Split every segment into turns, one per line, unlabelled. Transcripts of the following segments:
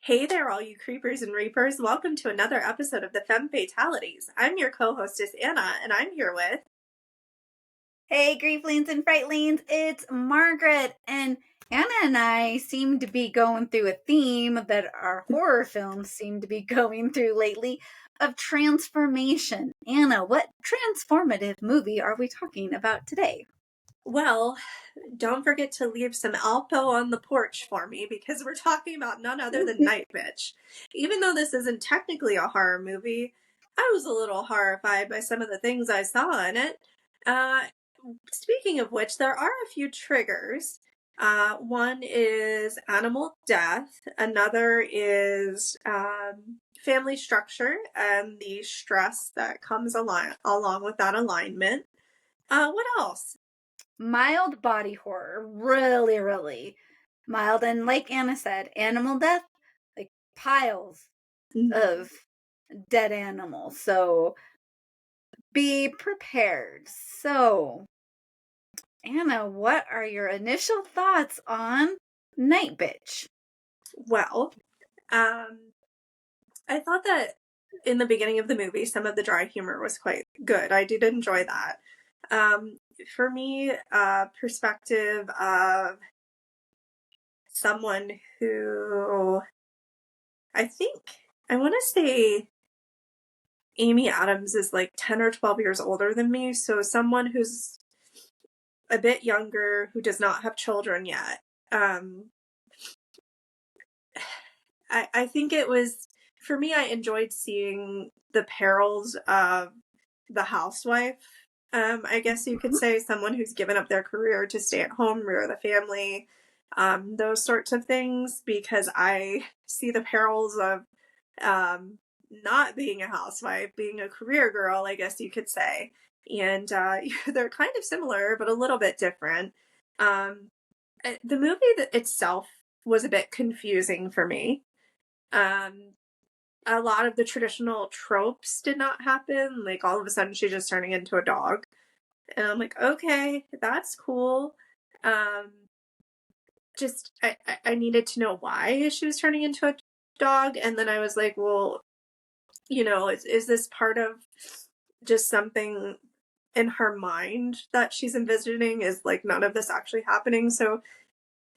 Hey there, all you creepers and reapers. Welcome to another episode of the Femme Fatalities. I'm your co-hostess, Anna, and I'm here with...
Hey, Grieflings and Frightlings, it's Margaret, and Anna and I seem to be going through a theme that our horror films seem to be going through lately of transformation. Anna, what transformative movie are we talking about today?
Well, don't forget to leave some Alpo on the porch for me because we're talking about none other than Nightbitch. Even though this isn't technically a horror movie, I was a little horrified by some of the things I saw in it. Uh, Speaking of which, there are a few triggers. One is animal death. Another is family structure and the stress that comes along with that alignment. What else?
Mild body horror, really mild. And like Anna said, animal death, like piles
Mhm.
of dead animals. So be prepared. So, Anna, what are your initial thoughts on Night Bitch?
Well, um, I thought that in the beginning of the movie, some of the dry humor was quite good. I did enjoy that. Um, for me, perspective of someone who I think I want to say Amy Adams is like 10 or 12 years older than me. So someone who's a bit younger, who does not have children yet. Um, I think it was, for me, I enjoyed seeing the perils of the housewife. I guess you could say someone who's given up their career to stay at home, rear the family, those sorts of things, because I see the perils of not being a housewife, being a career girl, I guess you could say. And they're kind of similar, but a little bit different. Um, the movie itself was a bit confusing for me. Um, a lot of the traditional tropes did not happen. Like all of a sudden, she's just turning into a dog, and I'm like, okay, that's cool. Um, just I needed to know why she was turning into a dog, and then I was like, well, is this part of just something in her mind that she's envisioning? Is like none of this actually happening? So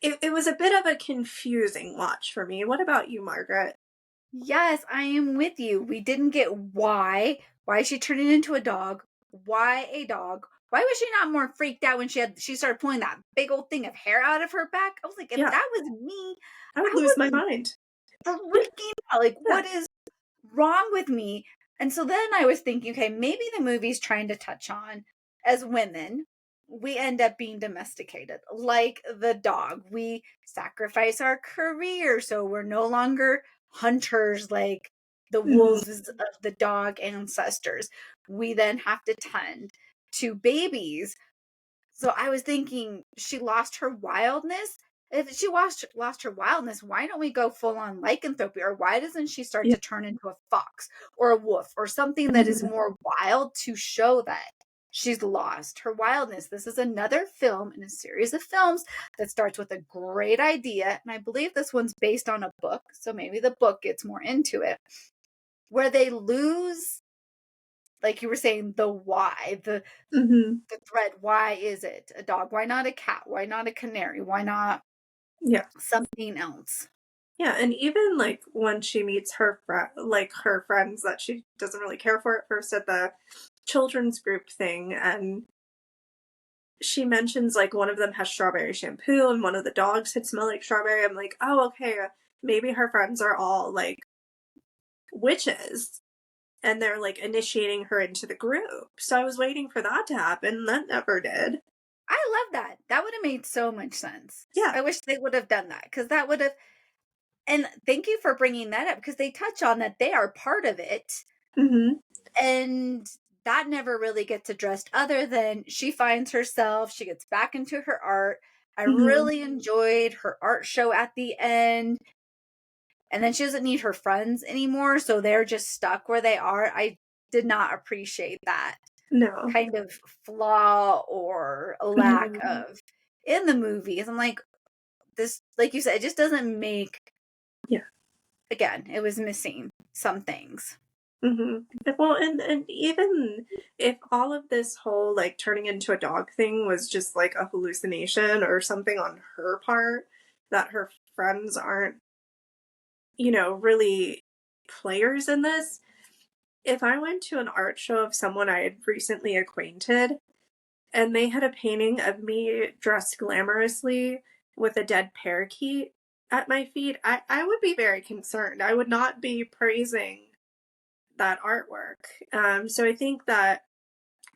it was a bit of a confusing watch for me. What about you, Margaret?
Yes, I am with you. We didn't get why. Why is she turning into a dog? Why a dog? Why was she not more freaked out when she started pulling that big old thing of hair out of her back? I was like, if
Yeah,
that was me,
I would
I
lose my
would
mind.
be freaking out. Like,
Yeah.
what is wrong with me? And so then I was thinking, okay, maybe the movie's trying to touch on as women, we end up being domesticated like the dog. We sacrifice our career, so we're no longer hunters like the
Mhm.
wolves of the dog ancestors. We then have to tend to babies. So I was thinking she lost her wildness. If she lost her wildness, why don't we go full on lycanthropy? Or why doesn't she start
Yeah.
to turn into a fox or a wolf or something that is
Mhm.
more wild to show that she's lost her wildness? This is another film in a series of films that starts with a great idea. And I believe this one's based on a book. So maybe the book gets more into it, where they lose, like you were saying, the why,
Mhm.
the thread. Why is it a dog? Why not a cat? Why not a canary? Why not
Yeah.
something else?
Yeah, and even like when she meets her friends that she doesn't really care for at first at the children's group thing, and she mentions like one of them has strawberry shampoo and one of the dogs had smell like strawberry. I'm like, oh, okay, maybe her friends are all like witches and they're like initiating her into the group. So I was waiting for that to happen. That never did.
I love that. That would have made so much sense.
Yeah.
I wish they would have done that, because that would have. And thank you for bringing that up, because they touch on that they are part of it.
Hmm.
And that never really gets addressed, other than she finds herself, she gets back into her art. I
Hmm.
really enjoyed her art show at the end. And then she doesn't need her friends anymore, so they're just stuck where they are. I did not appreciate that
No.
kind of flaw or a lack
Hmm.
of in the movies. I'm like, this, like you said, it just doesn't make
Yeah.
again, it was missing some things.
Well, and even if all of this whole like turning into a dog thing was just like a hallucination or something on her part, that her friends aren't, really players in this. If I went to an art show of someone I had recently acquainted and they had a painting of me dressed glamorously with a dead parakeet at my feet, I would be very concerned. I would not be praising that artwork. So I think that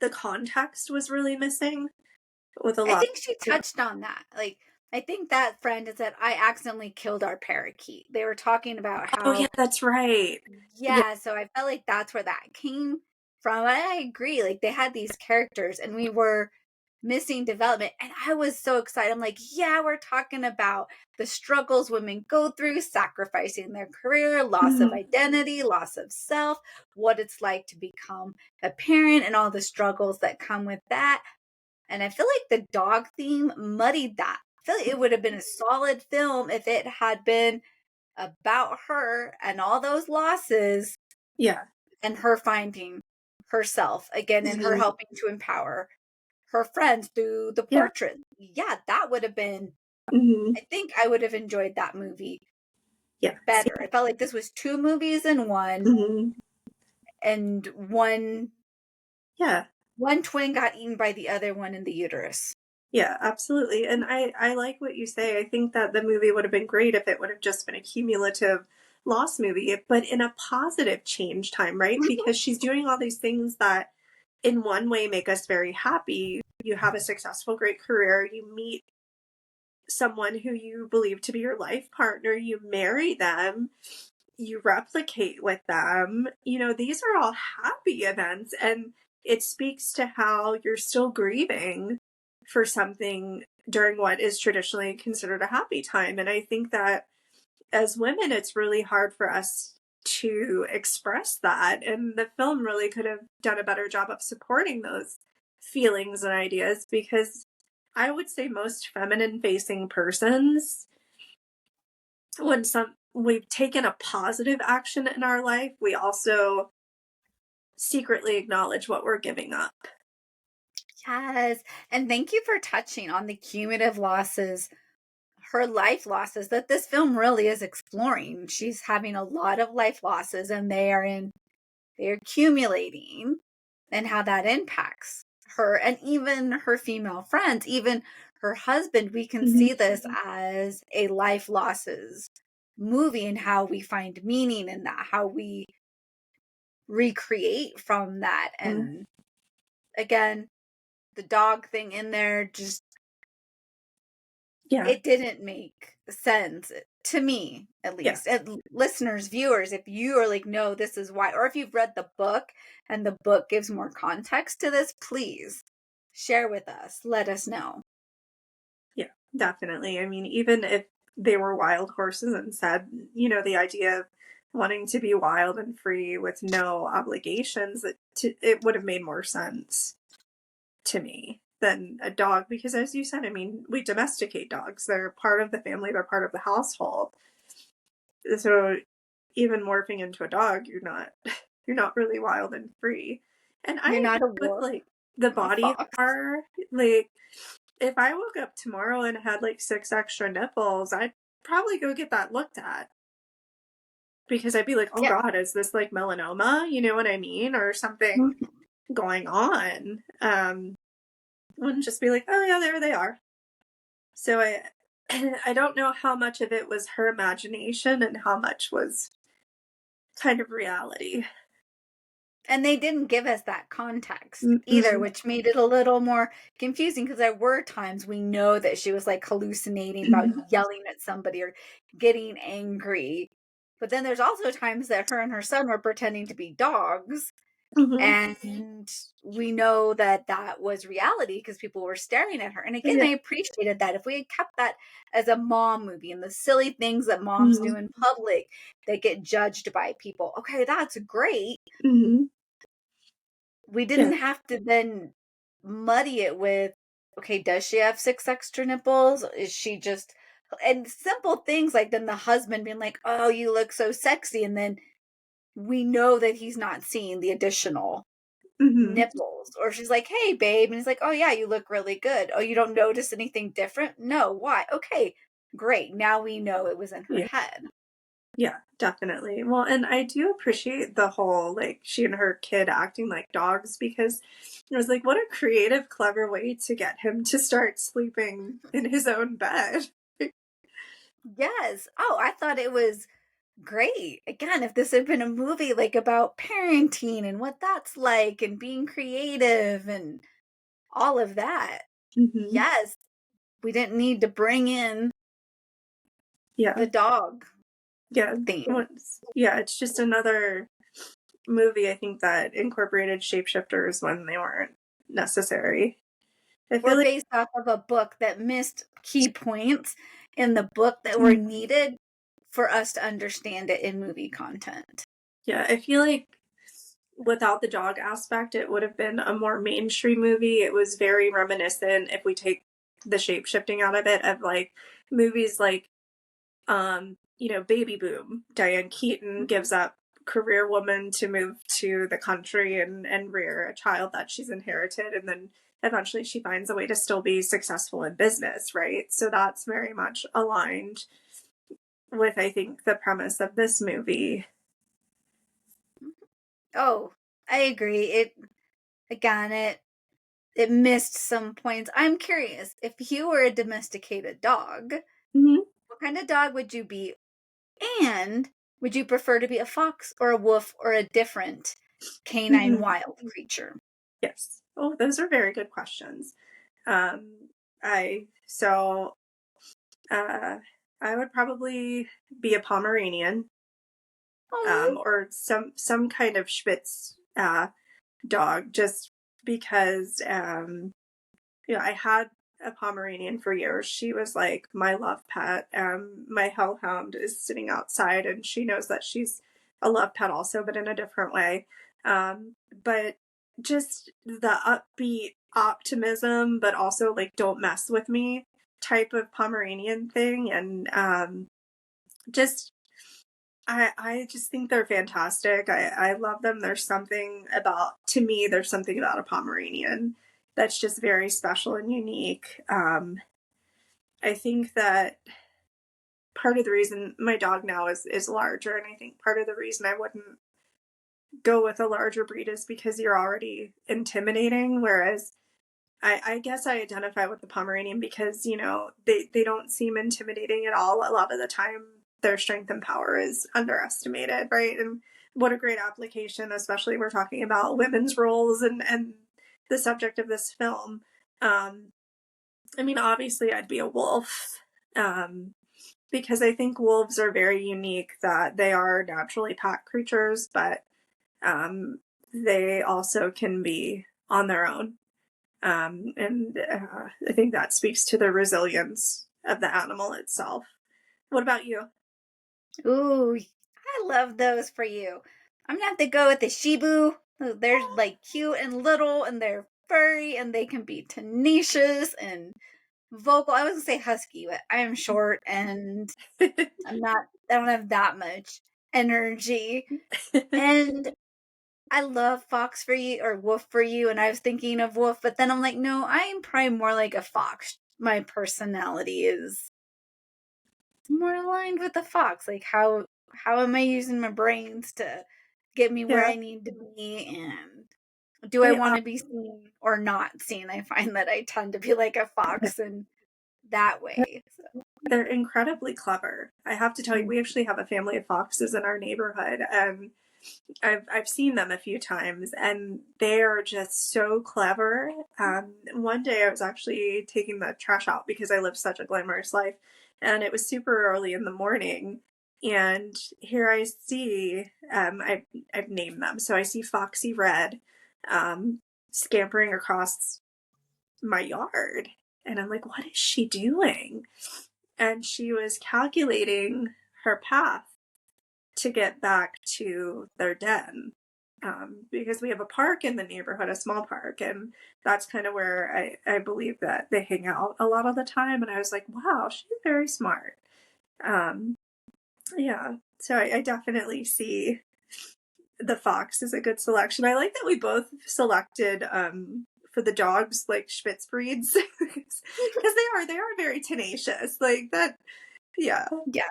the context was really missing with a
I
lot.
think she touched on that. Like, I think that friend said, I accidentally killed our parakeet. They were talking about
Oh yeah,
how,
that's right. Yeah.
yeah, so I felt like that's where that came from. And I agree. Like, they had these characters and we were missing development. And I was so excited. I'm like, yeah, we're talking about the struggles women go through, sacrificing their career, loss of
Mhm.
identity, loss of self, what it's like to become a parent, and all the struggles that come with that. And I feel like the dog theme muddied that. I feel like it would have been a solid film if it had been about her and all those losses
Yeah.
and her finding herself again and her
Mhm.
helping to empower her friends through the
Yeah.
portrait. Yeah, that would have been,
Mhm.
I think I would have enjoyed that movie
Yeah.
better. It felt like this was two movies in one,
Mhm.
and
Yeah.
one twin got eaten by the other one in the uterus.
Yeah, absolutely. And I like what you say. I think that the movie would have been great if it would have just been a cumulative loss movie, but in a positive change time, right? Because she's doing all these things that in one way make us very happy. You have a successful, great career, you meet someone who you believe to be your life partner, you marry them, you replicate with them. These are all happy events, and it speaks to how you're still grieving for something during what is traditionally considered a happy time. And I think that as women, it's really hard for us to express that. And the film really could have done a better job of supporting those feelings and ideas, because I would say most feminine facing persons, when we've taken a positive action in our life, we also secretly acknowledge what we're giving up.
Yes. And thank you for touching on the cumulative losses, her life losses that this film really is exploring. She's having a lot of life losses and they're accumulating, and how that impacts her and even her female friends, even her husband. We can
Mhm.
see this as a life losses movie and how we find meaning in that, how we recreate from that. And again, the dog thing in there just,
Yeah,
it didn't make sense to me, at
yeah,
least. And listeners, viewers, if you are like, no, this is why, or if you've read the book and the book gives more context to this, please share with us. Let us know.
yeah, definitely. I mean, even if they were wild horses and said, the idea of wanting to be wild and free with no obligations, it would have made more sense to me than a dog. Because as you said, I mean, we domesticate dogs. They're part of the family, they're part of the household. So even morphing into a dog, you're not really wild and free. And I
You're
agree
not a
with
wolf,
like the
a
body
fox.
horror. Like if I woke up tomorrow and had like 6 extra nipples, I'd probably go get that looked at, because I'd be like, oh
Yeah.
God, is this like melanoma? You know what I mean? Or something going on. Wouldn't just be like, oh yeah, there they are. So I don't know how much of it was her imagination and how much was kind of reality.
And they didn't give us that context either,
Mm-mm.
which made it a little more confusing, because there were times we know that she was like hallucinating about yelling at somebody or getting angry. But then there's also times that her and her son were pretending to be dogs.
Mm-hmm.
And we know that that was reality because people were staring at her. And again,
Yeah.
I appreciated that. If we had kept that as a mom movie and the silly things that moms do
Mm-hmm.
in public that get judged by people, okay, that's great.
Mm-hmm.
We
Yeah.
didn't have to then muddy it with, okay, does she have 6 extra nipples? Is she just And simple things like then the husband being like, "Oh, you look so sexy," and then we know that he's not seeing the additional
Hmm.
nipples. Or she's like, "Hey, babe," and he's like, "Oh yeah, you look really good. Oh, you don't notice anything different? No, why? Okay, great. Now we know it was in her
Yeah.
head."
Yeah, definitely. Well, and I do appreciate the whole like she and her kid acting like dogs because it was like what a creative, clever way to get him to start sleeping in his own bed.
Yes. Oh, I thought it was great. Again, if this had been a movie like about parenting and what that's like and being creative and all of that.
Hmm.
Yes, we didn't need to bring in
Yeah,
the dog
yeah.
theme.
Yeah, it's just another movie I think that incorporated shapeshifters when they weren't necessary. I
Or
feel like
based off of a book that missed key points in the book that were
mm,
needed for us to understand it in movie content.
yeah, I feel like without the dog aspect, it would have been a more mainstream movie. It was very reminiscent, if we take the shape shifting out of it, of like movies like Baby Boom. Diane Keaton
Mhm.
gives up career woman to move to the country and rear a child that she's inherited, and then eventually she finds a way to still be successful in business, right? So that's very much aligned with, I think, the premise of this movie.
Oh, I agree. It missed some points. I'm curious, if you were a domesticated dog,
Mm-hmm.
what kind of dog would you be? And would you prefer to be a fox or a wolf or a different canine
Mm-hmm.
wild creature?
Yes. Oh, those are very good questions. Um, I so uh, I would probably be a Pomeranian,
Oh,
or some kind of Spitz dog, just because I had a Pomeranian for years. She was like my love pet. My hellhound is sitting outside, and she knows that she's a love pet also, but in a different way. But just the upbeat optimism, but also like don't mess with me type of Pomeranian thing, and just I just think they're fantastic. I love them. There's something about a Pomeranian that's just very special and unique. I think that part of the reason my dog now is larger, and I think part of the reason I wouldn't go with a larger breed is because you're already intimidating. Whereas I guess I identify with the Pomeranian because, they don't seem intimidating at all. A lot of the time, their strength and power is underestimated, right? And what a great application, especially we're talking about women's roles and the subject of this film. Um, I mean, obviously, I'd be a wolf, because I think wolves are very unique, that they are naturally pack creatures, but they also can be on their own, and I think that speaks to the resilience of the animal itself. What about you?
ooh, I love those for you. I'm gonna have to go with the Shibu. They're like cute and little and they're furry and they can be tenacious and vocal. I was gonna say husky, but I am short and I don't have that much energy. And I love fox for you or wolf for you. And I was thinking of wolf, but then I'm like, no, I am probably more like a fox. My personality is more aligned with the fox. Like how am I using my brains to get me where
Yeah,
I need to be, and do I
they
want
are.
to be seen or not seen? I find that I tend to be like a fox in that way. So,
They're incredibly clever. I have to tell you,
mm.
we actually have a family of foxes in our neighborhood, and I've seen them a few times, and they are just so clever. One day I was actually taking the trash out because I live such a glamorous life, and it was super early in the morning. And here I see, I've named them. So I see Foxy Red, scampering across my yard, and I'm like, what is she doing? And she was calculating her path to get back to their den. because we have a park in the neighborhood, a small park, and that's kind of where I believe that they hang out a lot of the time. And I was like, wow, she's very smart. Um, yeah, so I definitely see the fox is a good selection. I like that we both selected for the dogs like Spitz breeds because they are very tenacious like that. Yeah.
Yeah.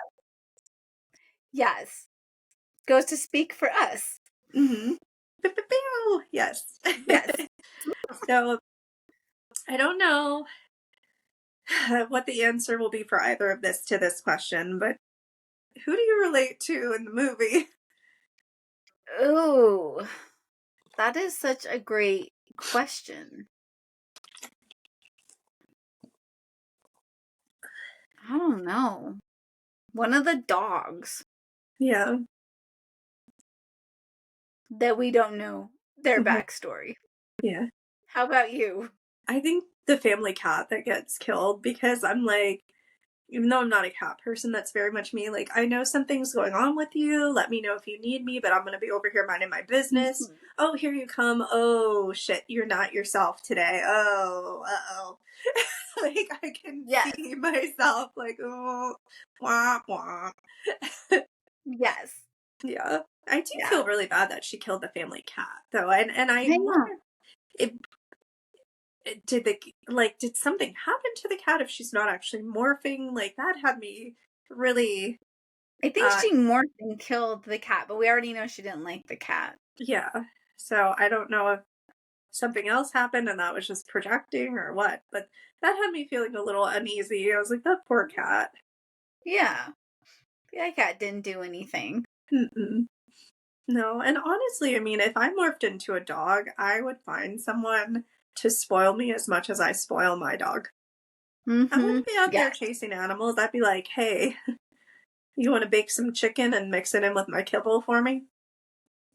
Yes. Goes to speak for us.
Mm-hmm. Yes.
Yes.
So I don't know what the answer will be for either of this question, but who do you relate to in the movie?
Ooh, that is such a great question. I don't know. One of the dogs
Yeah.
that we don't know their
Mm-hmm.
backstory.
Yeah.
How about you?
I think the family cat that gets killed because I'm like, even though I'm not a cat person, that's very much me. Like, I know something's going on with you. Let me know if you need me, but I'm going to be over here minding my business.
Mhm.
Oh, here you come. Oh, shit. You're not yourself today. Oh, uh-oh. Like, I can
Yes.
see myself like, oh, womp, womp.
Yes.
Yeah. I do
Yeah.
feel really bad that she killed the family cat, though. And I
I know.
wonder if did something happen to the cat if she's not actually morphing? Like that had me really
I think
uh
she morphed and killed the cat, but we already know she didn't like the cat.
yeah. So I don't know if something else happened and that was just projecting or what, but that had me feeling a little uneasy. I was like, that poor cat.
Yeah. The cat didn't do anything.
Mm-mm. No, and honestly, I mean, if I morphed into a dog, I would find someone to spoil me as much as I spoil my dog. I
Mm-hmm.
wouldn't be out there
Yes.
chasing animals. I'd be like, hey, you want to bake some chicken and mix it in with my kibble for me?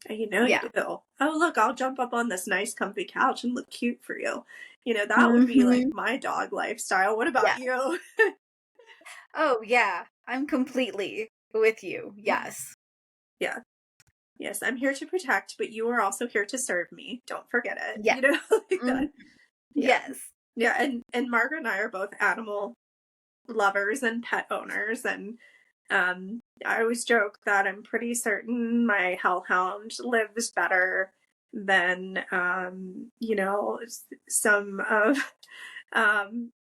You know you
Yeah.
do. Oh, look, I'll jump up on this nice comfy couch and look cute for you. That would be like
Mm-hmm.
my dog lifestyle. What about
Yeah.
you?
Oh, yeah. I'm completely with you. Yes.
Yeah. Yes, I'm here to protect, but you are also here to serve me. Don't forget it.
Yeah.
Like
Mm-hmm.
that. Yeah.
Yes.
Yeah, and Margaret and I are both animal lovers and pet owners, and I always joke that I'm pretty certain my hellhound lives better than some of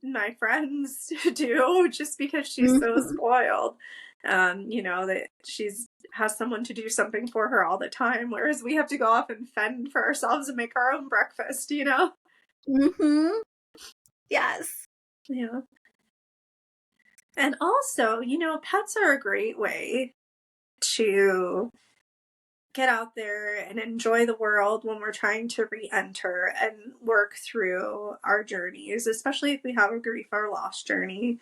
my friends do, just because she's so
Mm-hmm.
spoiled. That she's has someone to do something for her all the time, whereas we have to go off and fend for ourselves and make our own breakfast.
Mm-hmm. Yes.
Yeah. And also, pets are a great way to get out there and enjoy the world when we're trying to re-enter and work through our journeys, especially if we have a grief or loss journey.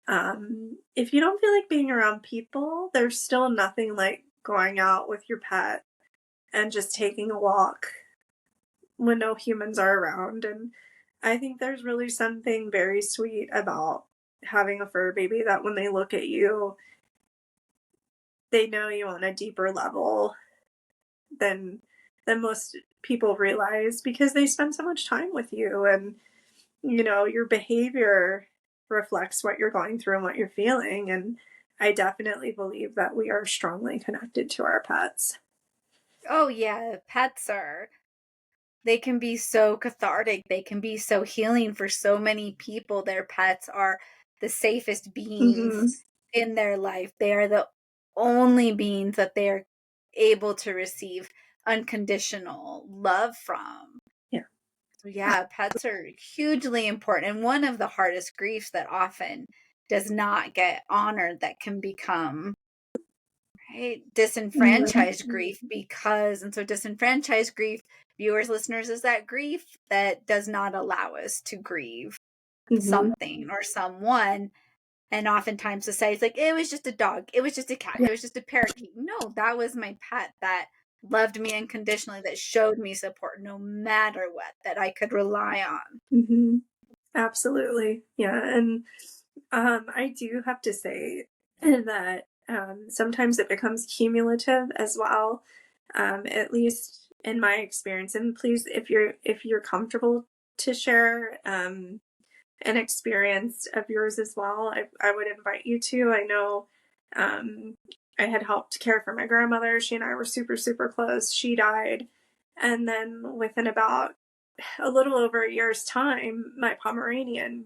If you don't feel like being around people, there's still nothing like going out with your pet and just taking a walk when no humans are around. And I think there's really something very sweet about having a fur baby that when they look at you, they know you on a deeper level than most people realize because they spend so much time with you, and your behavior reflects what you're going through and what you're feeling. And I definitely believe that we are strongly connected to our pets.
Oh, yeah. They can be so cathartic. They can be so healing for so many people. Their pets are the safest
Mm-hmm.
beings in their life. They are the only beings that they are able to receive unconditional love from.
Yeah.
So, yeah, pets are hugely important. And one of the hardest griefs that often does not get honored that can become right disenfranchised grief because and so disenfranchised grief, viewers, listeners, is that grief that does not allow us to grieve
Mm-hmm.
something or someone. And oftentimes society's like, it was just a dog, it was just a cat, it was just a parakeet. No, that was my pet that loved me unconditionally, that showed me support no matter what, that I could rely on.
Mm-hmm. Absolutely. Yeah. And I do have to say that sometimes it becomes cumulative as well. At least in my experience, and please, if you're comfortable to share an experience of yours as well, I would invite you to. I know I had helped care for my grandmother. She and I were super, super close. She died. And then within about a little over a year's time, my Pomeranian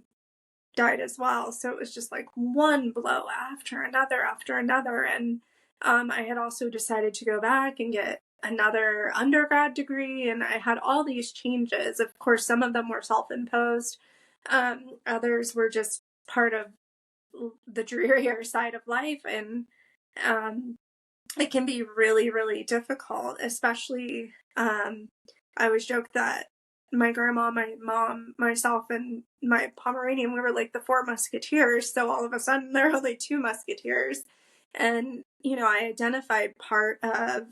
died as well. So it was just like one blow after another after another. And I had also decided to go back and get another undergrad degree, and I had all these changes. Of course, some of them were self-imposed. Others were just part of the drearier side of life, and it can be really, really difficult, especially I always joke that my grandma, my mom, myself, and my Pomeranian, we were like the four musketeers. So all of a sudden there are only two musketeers. And, I identified part of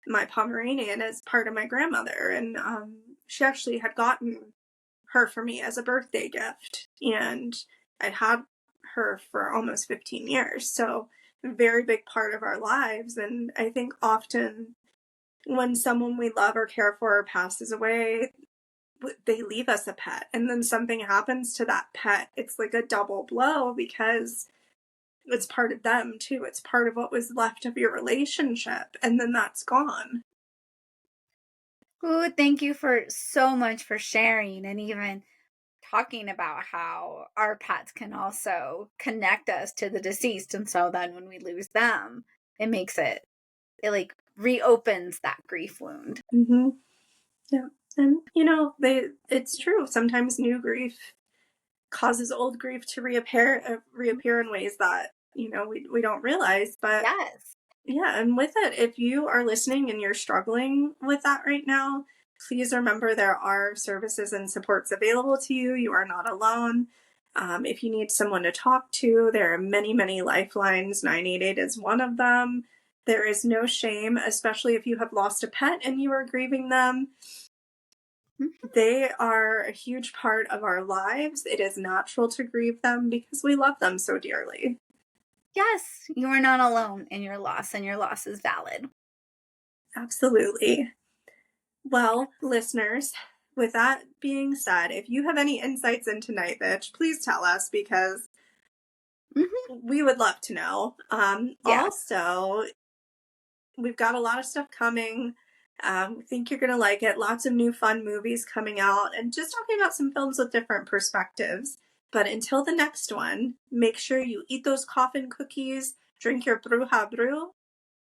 my Pomeranian as part of my grandmother. And she actually had gotten her for me as a birthday gift. And I'd had her for almost 15 years. So a very big part of our lives. And I think often when someone we love or care for passes away, they leave us a pet, and then something happens to that pet. It's like a double blow because it's part of them too. It's part of what was left of your relationship, and then that's gone.
Ooh, thank you for so much for sharing and even talking about how our pets can also connect us to the deceased. And so then when we lose them, it like reopens that grief wound.
Mm-hmm. Yeah. And, it's true. Sometimes new grief causes old grief to reappear in ways that, we don't realize. But
Yes.
yeah, and with it, if you are listening and you're struggling with that right now, please remember there are services and supports available to you. You are not alone. If you need someone to talk to, there are many, many lifelines. 988 is one of them. There is no shame, especially if you have lost a pet and you are grieving them. They are a huge part of our lives. It is natural to grieve them because we love them so dearly.
Yes, you are not alone in your loss, and your loss is valid.
Absolutely. Well, listeners, with that being said, if you have any insights into Nightbitch, please tell us, because we would love to know.
Yeah.
Also, we've got a lot of stuff coming. We think you're going to like it. Lots of new fun movies coming out, and just talking about some films with different perspectives. But until the next one, make sure you eat those coffin cookies, drink your bruja brew,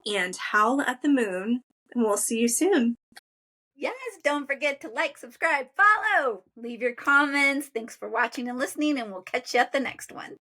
and howl at the moon. And we'll see you soon.
Yes, don't forget to like, subscribe, follow, leave your comments. Thanks for watching and listening, and we'll catch you at the next one.